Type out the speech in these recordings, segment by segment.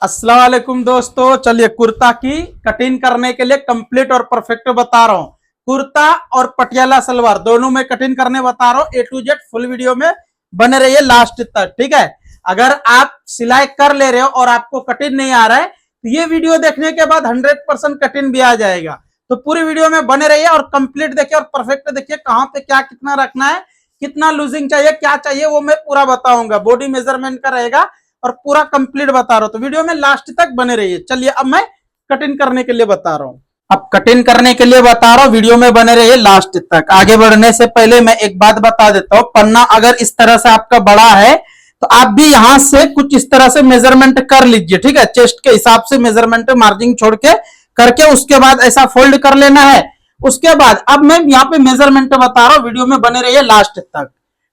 अस्सलाम वालेकुम दोस्तों, चलिए कुर्ता की कटिंग करने के लिए कंप्लीट और परफेक्ट बता रहा हूँ। कुर्ता और पटियाला सलवार दोनों में कटिंग करने बता रहा हूँ। A to Z full video में बने रहिए लास्ट तक, ठीक है। अगर आप सिलाई कर ले रहे हो और आपको कटिंग नहीं आ रहा है तो ये वीडियो देखने के बाद 100% कटिंग भी आ जाएगा। तो पूरी वीडियो में बने रहिए और कंप्लीट देखिए और परफेक्ट देखिए कहाँ पे क्या कितना रखना है, कितना लूजिंग चाहिए, क्या चाहिए वो मैं पूरा बताऊंगा। बॉडी मेजरमेंट का रहेगा और पूरा कंप्लीट बता रहा हूं, तो वीडियो में लास्ट तक बने रहिए। चलिए अब मैं कटिंग करने के लिए बता रहा हूं। अब कटिंग करने के लिए बता रहा हूं, वीडियो में बने रहिए लास्ट तक। आगे बढ़ने से पहले मैं एक बात बता देता हूं, पन्ना अगर इस तरह से आपका बड़ा है तो आप भी यहां से कुछ इस तरह से मेजरमेंट कर लीजिए, ठीक है। चेस्ट के हिसाब से मेजरमेंट मार्जिन छोड़ के करके उसके बाद ऐसा फोल्ड कर लेना है। उसके बाद अब मैं यहाँ पे मेजरमेंट बता रहा हूं, वीडियो में बने रहिए लास्ट तक।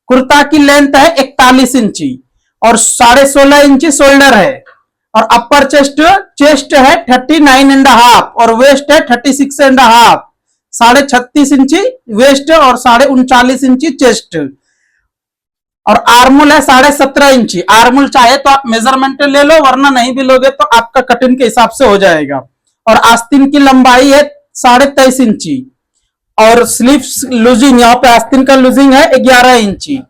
कुर्ता की लेंथ है 41 इंची और 16.5 इंची शोल्डर है और अपर चेस्ट है 39.5 और वेस्ट है 36.5। 36.5 इंची वेस्ट और 39.5 इंची चेस्ट और आर्मुल है 17.5 इंची। आर्मुल चाहे तो आप मेजरमेंट ले लो, वरना नहीं भी लोगे तो आपका कटिंग के हिसाब से हो जाएगा। और आस्तीन की लंबाई है 23.5 इंची और स्लीव्स लूजिंग, यहाँ पे आस्तीन का लूजिंग है 11 इंची।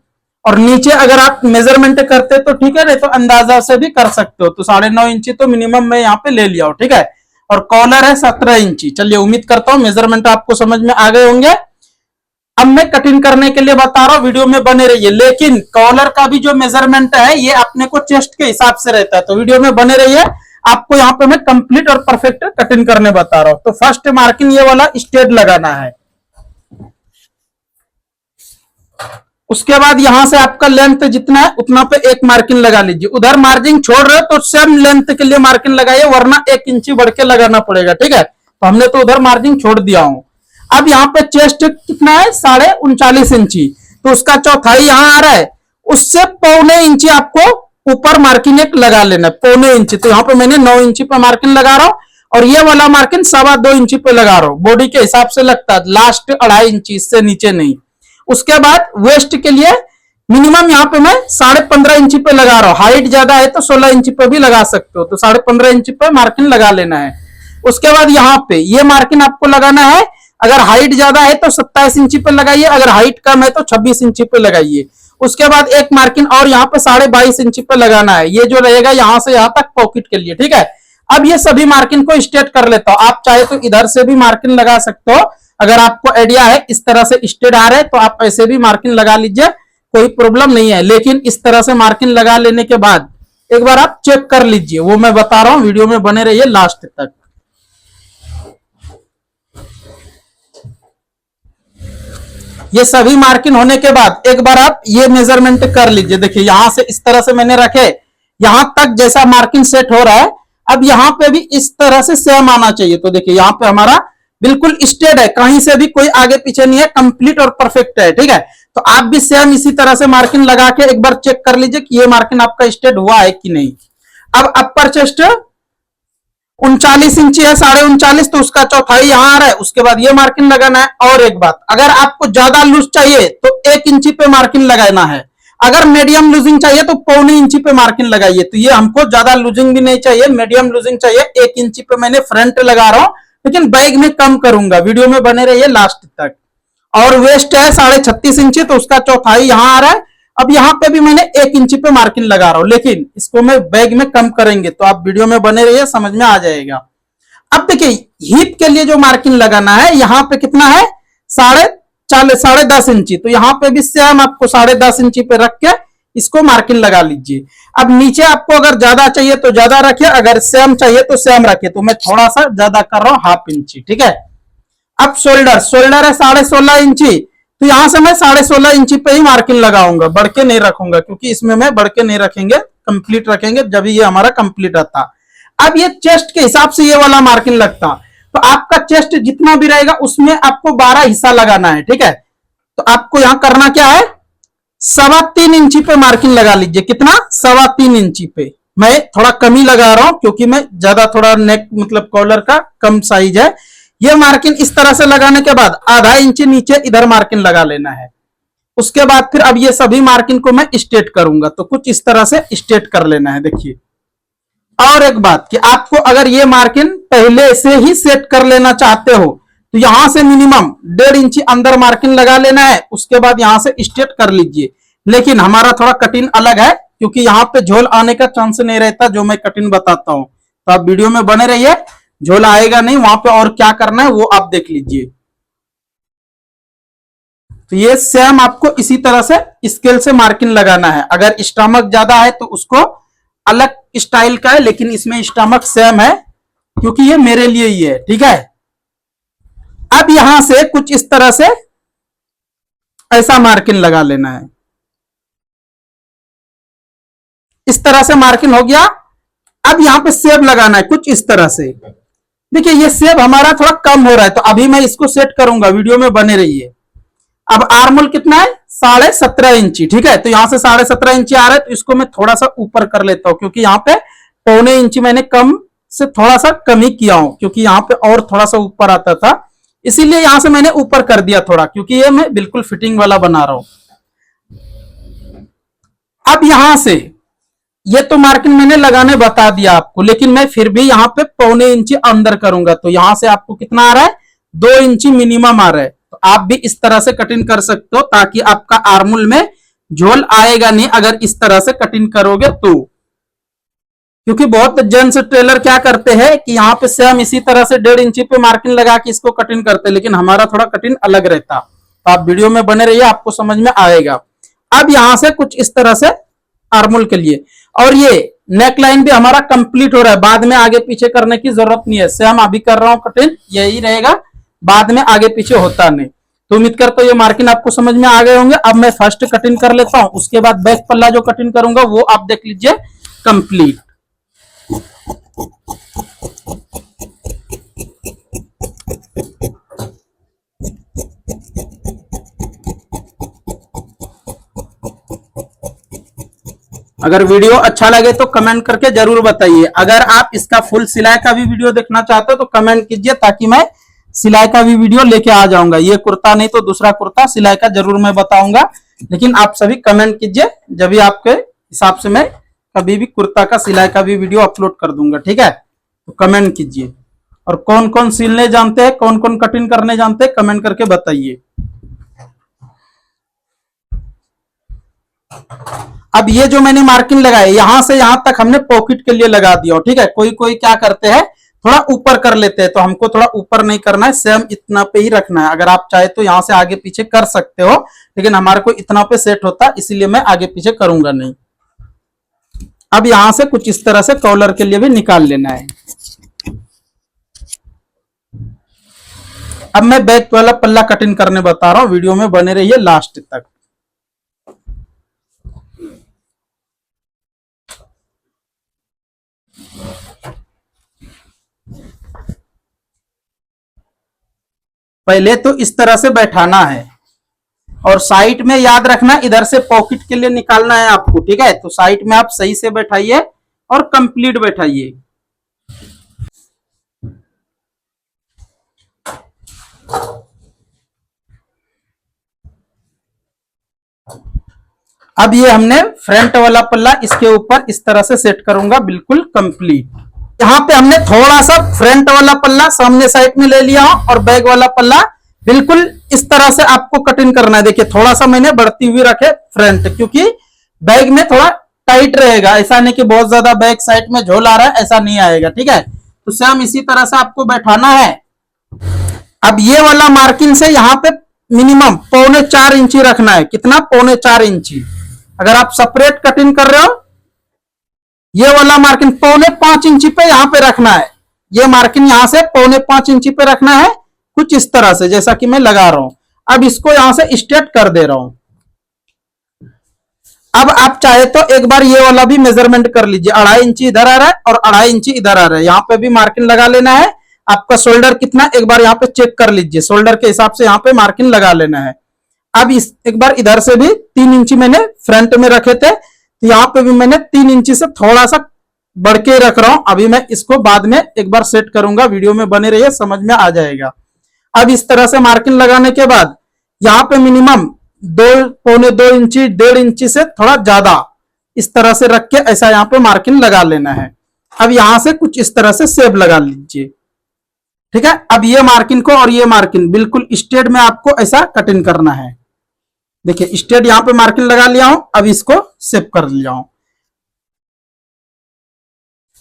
और नीचे अगर आप मेजरमेंट करते तो ठीक है, नहीं तो अंदाजा से भी कर सकते हो। तो 9.5 इंची तो मिनिमम मैं यहाँ पे ले लिया हूं, ठीक है। और कॉलर है 17 इंची। चलिए उम्मीद करता हूँ मेजरमेंट आपको समझ में आ गए होंगे। अब मैं कटिंग करने के लिए बता रहा हूँ, वीडियो में बने रहिए। लेकिन कॉलर का भी जो मेजरमेंट है ये अपने को चेस्ट के हिसाब से रहता है, तो वीडियो में बने रहिए। आपको यहाँ पे मैं कंप्लीट और परफेक्ट कटिंग करने बता रहा हूँ। तो फर्स्ट मार्किंग ये वाला स्ट्रेट लगाना है। उसके बाद यहां से आपका लेंथ जितना है उतना पे एक मार्किंग लगा लीजिए। उधर मार्जिन छोड़ रहे तो सेम लेंथ के लिए मार्किंग लगाइए, वरना 1 इंची बढ़ के लगाना पड़ेगा, ठीक है। तो हमने तो उधर मार्जिन छोड़ दिया हूं। अब यहाँ पे चेस्ट कितना है 39.5 इंची, तो उसका चौथाई यहां आ रहा है, उससे 0.25 इंची आपको ऊपर मार्किंग एक लगा लेना, 0.25 इंची। तो यहाँ पे मैंने 9 इंची पे मार्किंग लगा रहा हूँ और ये वाला मार्किंग 2.25 इंची पे लगा रहा हूँ। बॉडी के हिसाब से लगता है, लास्ट 2.5 इंची, इससे नीचे नहीं। उसके बाद वेस्ट के लिए मिनिमम यहाँ पे मैं 15.5 इंची पे लगा रहा हूँ। हाइट ज्यादा है तो 16 इंची पे भी लगा सकते हो, तो 15.5 इंची पे मार्किंग लगा लेना है। उसके बाद यहाँ पे ये मार्किंग आपको लगाना है। अगर हाइट ज्यादा है तो 27 इंची पे लगाइए, अगर हाइट कम है तो 26 इंची पे लगाइए। उसके बाद एक मार्किंग और यहाँ पे 22.5 इंची पे लगाना है। ये जो रहेगा यहाँ से यहाँ तक पॉकेट के लिए, ठीक है। अब ये सभी मार्किंग को स्ट्रेट कर लेता हूँ। आप चाहे तो इधर से भी मार्किंग लगा सकते हो, अगर आपको आइडिया है इस तरह से स्ट्रेट आ रहे तो आप ऐसे भी मार्किंग लगा लीजिए, कोई प्रॉब्लम नहीं है। लेकिन इस तरह से मार्किंग लगा लेने के बाद एक बार आप चेक कर लीजिए, वो मैं बता रहा हूं, वीडियो में बने रहिए लास्ट तक। ये सभी मार्किंग होने के बाद एक बार आप ये मेजरमेंट कर लीजिए। देखिए यहां से इस तरह से मैंने रखे, यहां तक जैसा मार्किंग सेट हो रहा है, अब यहां पे भी इस तरह से सेम आना चाहिए। तो देखिए यहां पे हमारा बिल्कुल स्ट्रेट है, कहीं से भी कोई आगे पीछे नहीं है, कंप्लीट और परफेक्ट है, ठीक है। तो आप भी सेम इसी तरह से मार्किंग लगा के एक बार चेक कर लीजिए कि ये मार्किंग आपका स्ट्रेट हुआ है कि नहीं। अब अपर चेस्ट 39 इंची है, 39.5, तो उसका चौथाई यहां आ रहा है। उसके बाद ये मार्किंग लगाना है। और एक बात, अगर आपको ज्यादा लूज चाहिए तो 1 इंची पे मार्किंग लगाना है। अगर मीडियम लूजिंग चाहिए तो 0.25 इंची पे मार्किंग लगाइए। तो ये हमको ज्यादा लूजिंग भी नहीं चाहिए, मीडियम लूजिंग चाहिए। 1 इंची पे मैंने फ्रंट लगा रहा हूं, लेकिन बैग में कम करूंगा। वीडियो में बने रहिए लास्ट तक। और वेस्ट है 36.5 इंची, तो उसका चौथाई यहां आ रहा है। अब यहां पे भी मैंने 1 इंची पे मार्किंग लगा रहा हूं, लेकिन इसको मैं बैग में कम करेंगे, तो आप वीडियो में बने रहिए, समझ में आ जाएगा। अब देखिए हिप के लिए जो मार्किंग लगाना है, यहां पे कितना है 10.5 इंची, तो यहां पे भी सेम आपको 10.5 इंची पे रख के इसको मार्किंग लगा लीजिए। अब नीचे आपको अगर ज्यादा चाहिए तो ज्यादा रखिए, अगर सेम चाहिए तो सेम रखिए। तो मैं थोड़ा सा ज्यादा कर रहा हूं, 1/2 इंची, ठीक है। अब शोल्डर है 16.5 इंची, तो यहां से मैं 16.5 इंची पे ही मार्किंग लगाऊंगा, बढ़ के नहीं रखूंगा, क्योंकि इसमें मैं बढ़ के नहीं रखेंगे, कंप्लीट रखेंगे, जब ये हमारा कंप्लीट आता। अब ये चेस्ट के हिसाब से ये वाला मार्किंग लगता, तो आपका चेस्ट जितना भी रहेगा उसमें आपको 12 हिस्सा लगाना है, ठीक है। तो आपको यहां करना क्या है, 3.25 इंची पे मार्किंग लगा लीजिए। कितना 3.25 इंची पे। मैं थोड़ा कम ही लगा रहा हूं, क्योंकि मैं ज्यादा थोड़ा नेक मतलब कॉलर का कम साइज है। ये मार्किंग इस तरह से लगाने के बाद 0.5 इंची नीचे इधर मार्किंग लगा लेना है। उसके बाद फिर अब ये सभी मार्किंग को मैं स्ट्रेट करूंगा, तो कुछ इस तरह से स्ट्रेट कर लेना है। देखिए और एक बात कि आपको अगर ये मार्किंग पहले से ही सेट कर लेना चाहते हो तो यहां से मिनिमम 1.5 इंच अंदर मार्किंग लगा लेना है, उसके बाद यहां से स्ट्रेट कर लीजिए। लेकिन हमारा थोड़ा कटिंग अलग है क्योंकि यहाँ पे झोल आने का चांस नहीं रहता जो मैं कटिंग बताता हूं, तो आप वीडियो में बने रहिए। झोल आएगा नहीं, वहां पे और क्या करना है वो आप देख लीजिए। तो ये सेम आपको इसी तरह से स्केल से मार्किंग लगाना है। अगर स्टमक ज्यादा है तो उसको अलग स्टाइल का है, लेकिन इसमें स्टमक सेम है क्योंकि ये मेरे लिए ही है, ठीक है। अब यहां से कुछ इस तरह से ऐसा मार्किंग लगा लेना है। इस तरह से मार्किंग हो गया। अब यहां पे सेब लगाना है कुछ इस तरह से। देखिए ये सेब हमारा थोड़ा कम हो रहा है तो अभी मैं इसको सेट करूंगा, वीडियो में बने रहिए। अब आर्मोल कितना है, 17.5 इंची, ठीक है। तो यहां से 17.5 इंची आ रहा है तो इसको मैं थोड़ा सा ऊपर कर लेता हूं क्योंकि यहाँ पे 1.25 इंची मैंने कम से थोड़ा सा कम ही किया हूं क्योंकि यहाँ पे और थोड़ा सा ऊपर आता था, इसीलिए यहां से मैंने ऊपर कर दिया थोड़ा, क्योंकि ये मैं बिल्कुल फिटिंग वाला बना रहा हूं। अब यहां से ये तो मार्किंग मैंने लगाने बता दिया आपको, लेकिन मैं फिर भी यहाँ पे 1.25 इंची अंदर करूंगा तो यहां से आपको कितना आ रहा है, 2 इंची मिनिमम आ रहा है। तो आप भी इस तरह से कटिंग कर सकते हो ताकि आपका आर्मोल में झोल आएगा नहीं अगर इस तरह से कटिंग करोगे तो। क्योंकि बहुत जेंट्स टेलर क्या करते हैं कि यहाँ पे सेम इसी तरह से 1.5 इंची पे मार्किंग लगा के इसको कटिंग करते हैं, लेकिन हमारा थोड़ा कटिंग अलग रहता। तो आप वीडियो में बने रहिए, आपको समझ में आएगा। अब यहां से कुछ इस तरह से आर्मोल के लिए, और ये नेक लाइन भी हमारा कंप्लीट हो रहा है, बाद में आगे पीछे करने की जरूरत नहीं है। सेम अभी कर रहा हूं कटिंग यही रहेगा, बाद में आगे पीछे होता नहीं। तो उम्मीद करता हूं ये मार्किंग आपको समझ में आ गए होंगे। अब मैं फर्स्ट कटिंग कर लेता हूं, उसके बाद बैक पल्ला जो कटिंग करूंगा वो आप देख लीजिए कंप्लीट। अगर वीडियो अच्छा लगे तो कमेंट करके जरूर बताइए। अगर आप इसका फुल सिलाई का भी वीडियो देखना चाहते हो तो कमेंट कीजिए ताकि मैं सिलाई का भी वीडियो लेके आ जाऊंगा। ये कुर्ता नहीं तो दूसरा कुर्ता सिलाई का जरूर मैं बताऊंगा, लेकिन आप सभी कमेंट कीजिए, जब भी आपके हिसाब से मैं कभी भी कुर्ता का सिलाई का भी वीडियो अपलोड कर दूंगा, ठीक है। तो कमेंट कीजिए, और कौन कौन सिलने जानते हैं, कौन कौन कटिंग करने जानते हैं, कमेंट करके बताइए। अब ये जो मैंने मार्किंग लगाई यहां से यहां तक हमने पॉकेट के लिए लगा दिया, ठीक है। कोई कोई क्या करते हैं थोड़ा ऊपर कर लेते हैं, तो हमको थोड़ा ऊपर नहीं करना है, सेम इतना पे ही रखना है। अगर आप चाहे तो यहां से आगे पीछे कर सकते हो, लेकिन हमारे को इतना पे सेट होता है इसीलिए मैं आगे पीछे करूंगा नहीं। अब यहां से कुछ इस तरह से कॉलर के लिए भी निकाल लेना है। अब मैं बैक वाला पल्ला कटिंग करने बता रहा हूं, वीडियो में बने रहिए लास्ट तक। पहले तो इस तरह से बैठाना है, और साइड में याद रखना इधर से पॉकेट के लिए निकालना है आपको, ठीक है। तो साइड में आप सही से बैठाइए और कंप्लीट बैठाइए। अब ये हमने फ्रंट वाला पल्ला इसके ऊपर इस तरह से सेट करूंगा, बिल्कुल कंप्लीट। यहाँ पे हमने थोड़ा सा फ्रंट वाला पल्ला सामने साइड में ले लिया और बैक वाला पल्ला बिल्कुल इस तरह से आपको कटिंग करना है। देखिए थोड़ा सा मैंने बढ़ती हुई रखे फ्रंट, क्योंकि बैक में थोड़ा टाइट रहेगा, ऐसा नहीं कि बहुत ज्यादा बैक साइड में झोल आ रहा है, ऐसा नहीं आएगा, ठीक है। तो सेम इसी तरह से आपको बैठाना है। अब ये वाला मार्किंग से यहाँ पे मिनिमम 3.25 इंची रखना है। कितना? 3.25 इंची। अगर आप सेपरेट कटिंग कर रहे हो, ये वाला मार्किंग 4.25 इंची पे यहां पे रखना है। ये मार्किंग यहां से 4.25 इंची पे रखना है, कुछ इस तरह से जैसा कि मैं लगा रहा हूं। अब इसको यहां से स्ट्रेट कर दे रहा हूं। अब आप चाहे तो एक बार ये वाला भी मेजरमेंट कर लीजिए, 2.5 इंची इधर आ रहा है और 2.5 इंची इधर आ रहा है। यहाँ पे भी मार्किंग लगा लेना है। आपका शोल्डर कितना एक बार यहाँ पे चेक कर लीजिए, शोल्डर के हिसाब से यहाँ पे मार्किंग लगा लेना है। अब इस एक बार इधर से भी 3 इंची मैंने फ्रंट में रखे थे, तो यहाँ पे भी मैंने 3 इंची से थोड़ा सा बढ़ के रख रहा हूं। अभी मैं इसको बाद में एक बार सेट करूंगा, वीडियो में बने रहिए, समझ में आ जाएगा। अब इस तरह से मार्किंग लगाने के बाद यहाँ पे मिनिमम 2.25 इंची 1.5 इंची से थोड़ा ज्यादा इस तरह से रख के ऐसा यहाँ पे मार्किंग लगा लेना है। अब यहां से कुछ इस तरह से शेप लगा लीजिए। ठीक है, अब ये मार्किंग को और ये मार्किंग बिल्कुल स्ट्रेट में आपको ऐसा कटिंग करना है। देखिए स्ट्रेट यहां पे मार्किंग लगा लिया हूं, अब इसको शेप कर लिया हूं।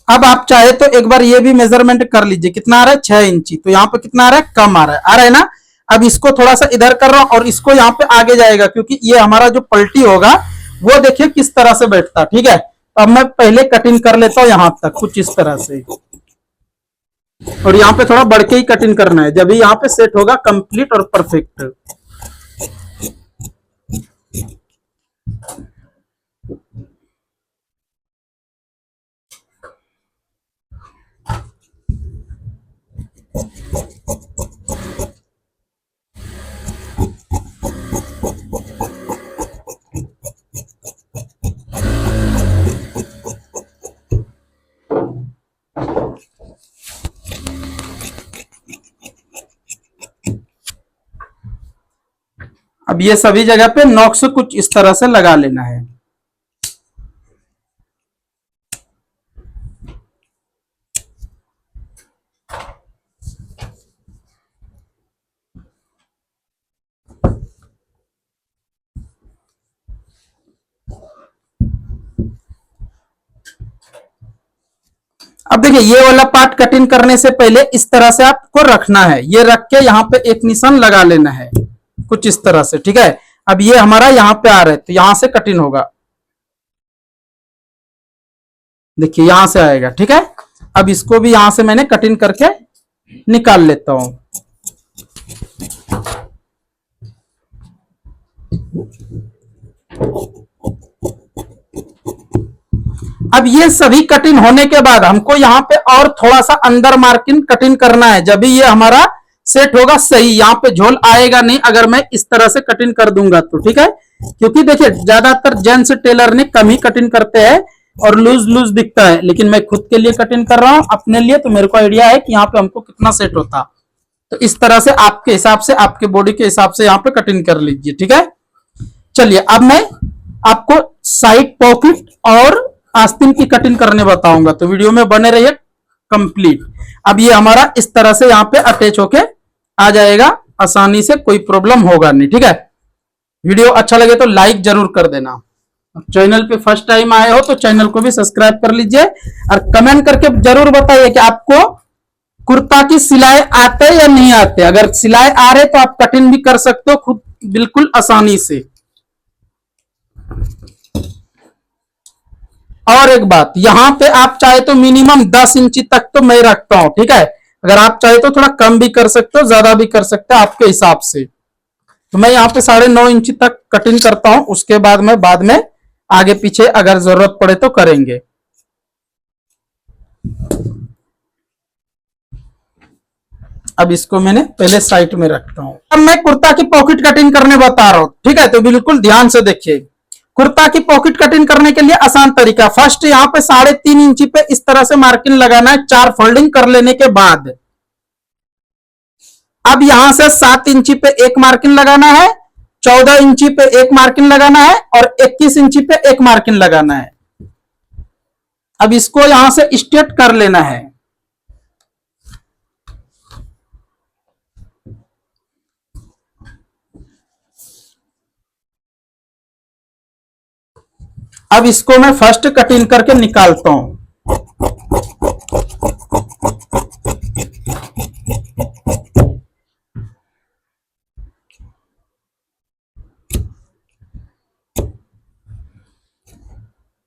अब आप चाहे तो एक बार ये भी मेजरमेंट कर लीजिए, कितना आ रहा है 6 इंची, तो यहाँ पे कितना आ रहा है, कम आ रहा है ना। अब इसको थोड़ा सा इधर कर रहा हूं और इसको यहाँ पे आगे जाएगा, क्योंकि ये हमारा जो पलटी होगा वो देखिए किस तरह से बैठता। ठीक है, तो अब मैं पहले कटिंग कर लेता हूं यहां तक कुछ इस तरह से, और यहाँ पे थोड़ा बढ़ के ही कटिंग करना है, जब यहाँ पे सेट होगा कंप्लीट और परफेक्ट। अब ये सभी जगह पे नॉक्स कुछ इस तरह से लगा लेना है। अब देखिए ये वाला पार्ट कटिंग करने से पहले इस तरह से आपको रखना है, ये रख के यहाँ पे एक निशान लगा लेना है कुछ इस तरह से। ठीक है, अब ये हमारा यहाँ पे आ रहा है तो यहां से कटिंग होगा, देखिए यहां से आएगा। ठीक है, अब इसको भी यहां से मैंने कटिंग करके निकाल लेता हूं। अब ये सभी कटिंग होने के बाद हमको यहाँ पे और थोड़ा सा अंदर मार्किंग कटिंग करना है, जब भी ये हमारा सेट होगा सही। यहाँ पे झोल आएगा नहीं अगर मैं इस तरह से कटिंग कर दूंगा तो। ठीक है, क्योंकि देखिए ज्यादातर जेंट्स टेलर ने कम ही कटिंग करते हैं और लूज लूज दिखता है, लेकिन मैं खुद के लिए कटिंग कर रहा हूं अपने लिए, तो मेरे को आइडिया है कि यहाँ पे हमको कितना सेट होता। तो इस तरह से आपके हिसाब से, आपके बॉडी के हिसाब से यहाँ पे कटिंग कर लीजिए। ठीक है, चलिए अब मैं आपको साइड पॉकेट और आस्तीन की कटिंग करने बताऊंगा, तो वीडियो में बने रहिए कंप्लीट। अब ये हमारा इस तरह से यहाँ पे अटैच होके आ जाएगा आसानी से, कोई प्रॉब्लम होगा नहीं। ठीक है, वीडियो अच्छा लगे तो लाइक जरूर कर देना, चैनल पे फर्स्ट टाइम आए हो तो चैनल को भी सब्सक्राइब कर लीजिए, और कमेंट करके जरूर बताइए कि आपको कुर्ता की सिलाई आते या नहीं आते। अगर सिलाई आ रहे तो आप कटिंग भी कर सकते हो खुद बिल्कुल आसानी से। और एक बात, यहां पे आप चाहे तो मिनिमम 10 इंची तक तो मैं रखता हूं। ठीक है, अगर आप चाहे तो थोड़ा कम भी कर सकते हो, ज्यादा भी कर सकते हो आपके हिसाब से। तो मैं यहाँ पे 9.5 इंची तक कटिंग करता हूं, उसके बाद में आगे पीछे अगर जरूरत पड़े तो करेंगे। अब इसको मैंने पहले साइड में रखता हूं। अब मैं कुर्ता की पॉकेट कटिंग करने बता रहा हूं। ठीक है, तो बिल्कुल ध्यान से देखिए। कुर्ता की पॉकेट कटिंग करने के लिए आसान तरीका, फर्स्ट यहाँ पे 3.5 इंची पे इस तरह से मार्किंग लगाना है 4 फोल्डिंग कर लेने के बाद। अब यहां से 7 इंची पे एक मार्किंग लगाना है, 14 इंची पे एक मार्किंग लगाना है और 21 इंची पे एक मार्किंग लगाना है। अब इसको यहां से स्ट्रेट कर लेना है। अब इसको मैं फर्स्ट कटिंग करके निकालता हूं।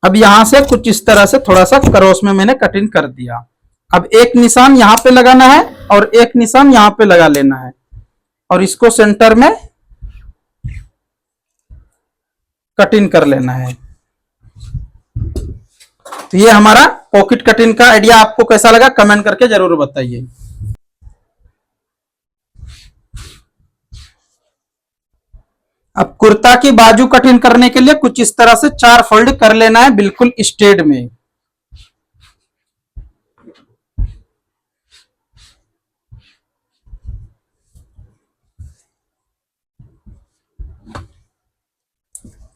अब यहां से कुछ इस तरह से थोड़ा सा क्रॉस में मैंने कटिंग कर दिया। अब एक निशान यहां पे लगाना है और एक निशान यहां पे लगा लेना है, और इसको सेंटर में कटिंग कर लेना है। तो ये हमारा पॉकेट कटिंग का आइडिया आपको कैसा लगा कमेंट करके जरूर बताइए। अब कुर्ता की बाजू कटिंग करने के लिए कुछ इस तरह से 4 फोल्ड कर लेना है बिल्कुल स्ट्रेट में।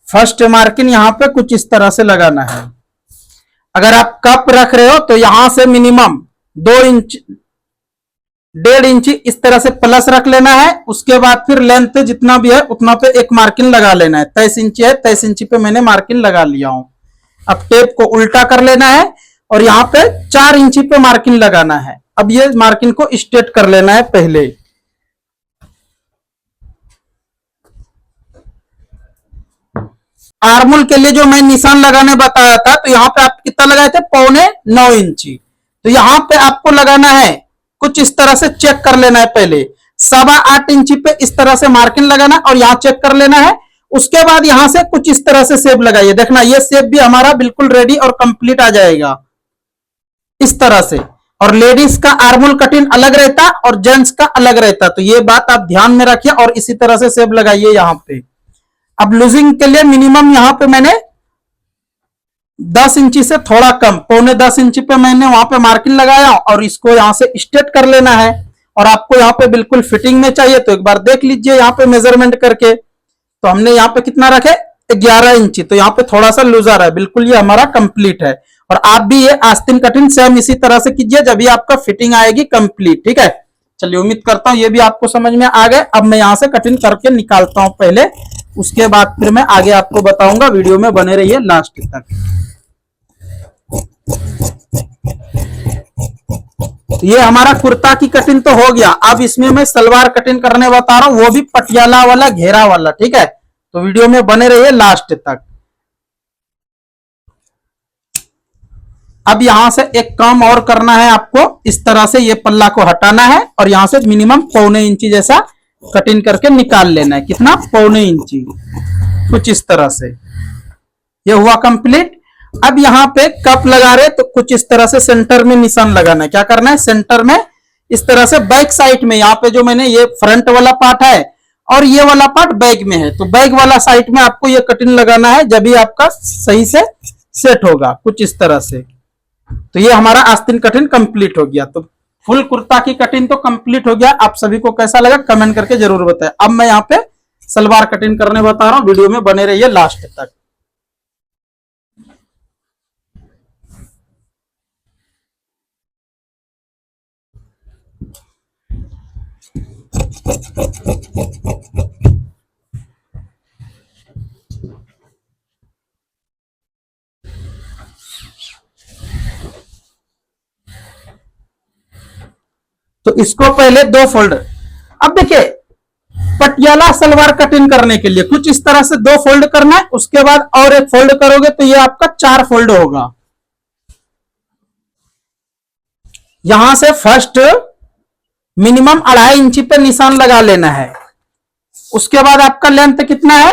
फर्स्ट मार्किंग यहां पे कुछ इस तरह से लगाना है। अगर आप कप रख रहे हो तो यहां से मिनिमम 2 इंच 1.5 इंची इस तरह से प्लस रख लेना है। उसके बाद फिर लेंथ जितना भी है उतना पे एक मार्किंग लगा लेना है। 23 इंची है, 23 इंची पे मैंने मार्किंग लगा लिया हूं। अब टेप को उल्टा कर लेना है और यहाँ पे 4 इंची पे मार्किंग लगाना है। अब ये मार्किंग को स्ट्रेट कर लेना है पहले। आर्मोल के लिए जो मैं निशान लगाने बताया था, तो यहाँ पे आप कितना लगाए थे, 9.25 इंची। तो यहाँ पे आपको लगाना है कुछ इस तरह से, चेक कर लेना है पहले। 8.25 इंची पे इस तरह से मार्किंग लगाना और यहाँ चेक कर लेना है। उसके बाद यहां से कुछ इस तरह से शेप लगाइए। देखना ये शेप भी हमारा बिल्कुल रेडी और कंप्लीट आ जाएगा इस तरह से। और लेडीज का आर्मोल कटिंग अलग रहता और जेंट्स का अलग रहता, तो ये बात आप ध्यान में रखिए और इसी तरह से शेप लगाइए यहां पे। अब लूजिंग के लिए मिनिमम यहां पे मैंने 10 इंची से थोड़ा कम, 9.25 इंची पे मैंने वहां पे मार्किंग लगाया और इसको यहां से स्ट्रेट कर लेना है। और आपको यहां पे बिल्कुल फिटिंग में चाहिए तो एक बार देख लीजिए यहां पे मेजरमेंट करके। तो हमने यहाँ पे कितना रखे, 11 इंची, तो यहाँ पे थोड़ा सा लूजर है, बिल्कुल ये हमारा कंप्लीट है। और आप भी ये आस्तीन कटिंग सेम इसी तरह से कीजिए, जब भी आपका फिटिंग आएगी कंप्लीट। ठीक है, चलिए उम्मीद करता हूं ये भी आपको समझ में आ गए। अब मैं यहां से कटिंग करके निकालता हूं पहले, उसके बाद फिर मैं आगे आपको बताऊंगा। वीडियो में बने रहिए लास्ट तक। ये हमारा कुर्ता की कटिंग तो हो गया। अब इसमें मैं सलवार कटिंग करने बता रहा हूं, वो भी पटियाला वाला, घेरा वाला। ठीक है, तो वीडियो में बने रहिए लास्ट तक। अब यहां से एक काम और करना है आपको, इस तरह से ये पल्ला को हटाना है और यहां से मिनिमम 0.25 इंची जैसा कटिंग करके निकाल लेना है। कितना, 0.25 इंची, कुछ इस तरह से। ये हुआ कंप्लीट। अब यहां पे कप लगा रहे तो कुछ इस तरह से सेंटर में निशान लगाना है। क्या करना है, सेंटर में इस तरह से बैक साइड में, यहाँ पे जो मैंने ये फ्रंट वाला पार्ट है और ये वाला पार्ट बैक में है, तो बैक वाला साइड में आपको ये कटिंग लगाना है, जब भी आपका सही से सेट होगा कुछ इस तरह से। तो ये हमारा आस्तीन कटिंग कंप्लीट हो गया। तो फुल कुर्ता की कटिंग तो कंप्लीट हो गया। आप सभी को कैसा लगा कमेंट करके जरूर बताएं। अब मैं यहाँ पे सलवार कटिंग करने बता रहा हूँ, वीडियो में बने रहिए लास्ट तक। तो इसको पहले 2 फोल्ड। अब देखिए पटियाला सलवार कटिंग करने के लिए कुछ इस तरह से 2 फोल्ड करना है, उसके बाद और एक फोल्ड करोगे तो ये आपका 4 फोल्ड होगा। यहां से फर्स्ट मिनिमम 2.5 इंची पे निशान लगा लेना है। उसके बाद आपका लेंथ कितना है,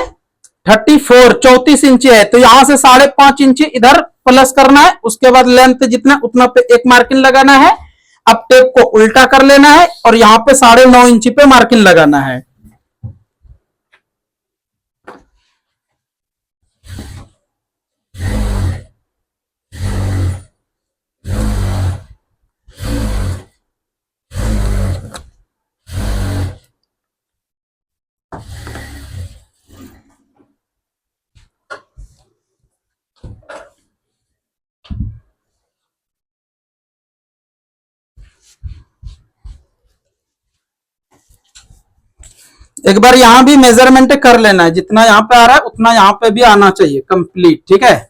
34 इंची है, तो यहां से 5.5 इंची इधर प्लस करना है। उसके बाद लेंथ जितना उतना पे एक मार्किंग लगाना है। अब टेप को उल्टा कर लेना है और यहां पे 9.5 इंची पे मार्किंग लगाना है। एक बार यहां भी मेजरमेंट कर लेना है, जितना यहां पे आ रहा है उतना यहां पे भी आना चाहिए कंप्लीट। ठीक है,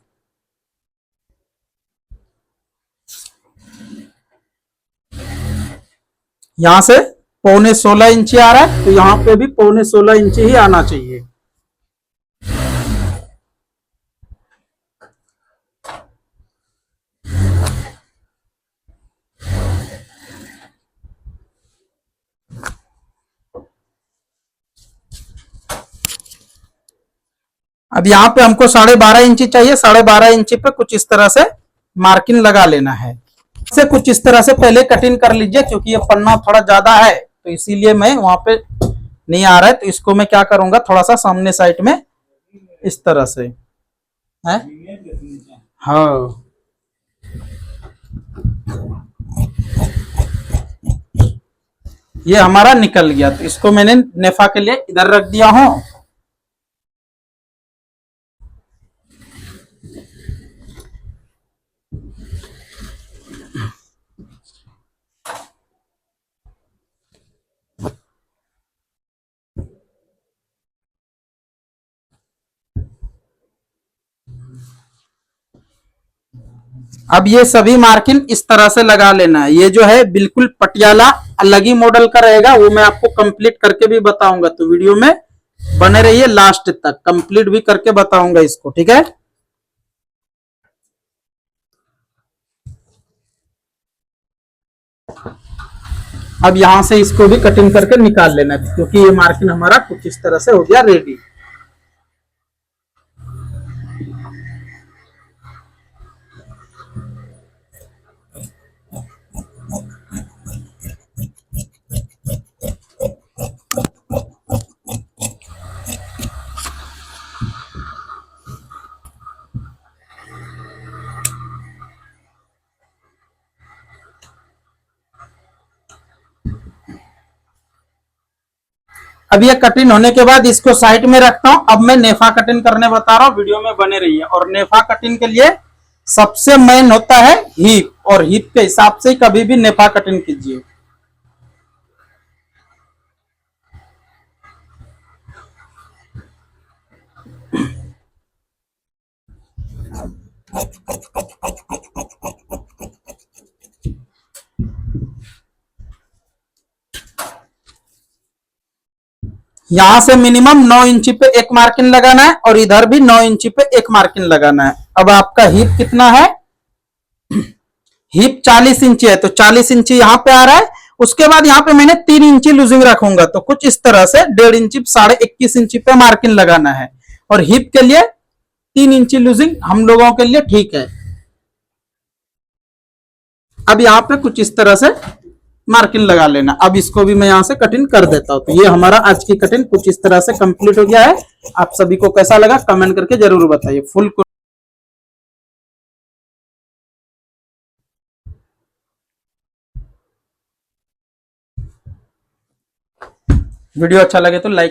यहां से 15.25 इंची आ रहा है, तो यहां पे भी 15.25 इंची ही आना चाहिए। अब यहाँ पे हमको 12.5 इंची चाहिए। 12.5 इंची पे कुछ इस तरह से मार्किंग लगा लेना है। से कुछ इस तरह से पहले कटिंग कर लीजिए, क्योंकि ये पन्ना थोड़ा ज्यादा है तो इसीलिए मैं वहां पे नहीं आ रहा है। तो इसको मैं क्या करूंगा, थोड़ा सा सामने साइड में इस तरह से है। हाँ, ये हमारा निकल गया, तो इसको मैंने नेफा के लिए इधर रख दिया हूं। अब ये सभी मार्किंग इस तरह से लगा लेना है। ये जो है बिल्कुल पटियाला अलग ही मॉडल का रहेगा, वो मैं आपको कंप्लीट करके भी बताऊंगा, तो वीडियो में बने रहिए लास्ट तक, कंप्लीट भी करके बताऊंगा इसको, ठीक है। अब यहां से इसको भी कटिंग करके निकाल लेना है, क्योंकि ये मार्किंग हमारा कुछ इस तरह से हो गया रेडी। अब ये कटिंग होने के बाद इसको साइड में रखता हूं। अब मैं नेफा कटिंग करने बता रहा हूं, वीडियो में बने रहिए। और नेफा कटिंग के लिए सबसे मेन होता है हिप, और हिप के हिसाब से कभी भी नेफा कटिंग कीजिए। यहां से मिनिमम 9 इंची पे एक मार्किंग लगाना है, और इधर भी 9 इंची पे एक मार्किंग लगाना है। अब आपका हिप कितना है, हिप 40 इंची है, तो 40 इंची यहां पे आ रहा है। उसके बाद यहां पे मैंने 3 इंची लूजिंग रखूंगा, तो कुछ इस तरह से 1.5 इंची 21.5 इंची पे मार्किंग लगाना है। और हिप के लिए 3 इंची लूजिंग हम लोगों के लिए ठीक है। अब यहाँ पे कुछ इस तरह से मार्किंग लगा लेना। अब इसको भी मैं यहां से कटिंग कर देता हूं। तो ये हमारा आज की कटिंग कुछ इस तरह से कंप्लीट हो गया है। आप सभी को कैसा लगा कमेंट करके जरूर बताइए। फुल वीडियो अच्छा लगे तो लाइक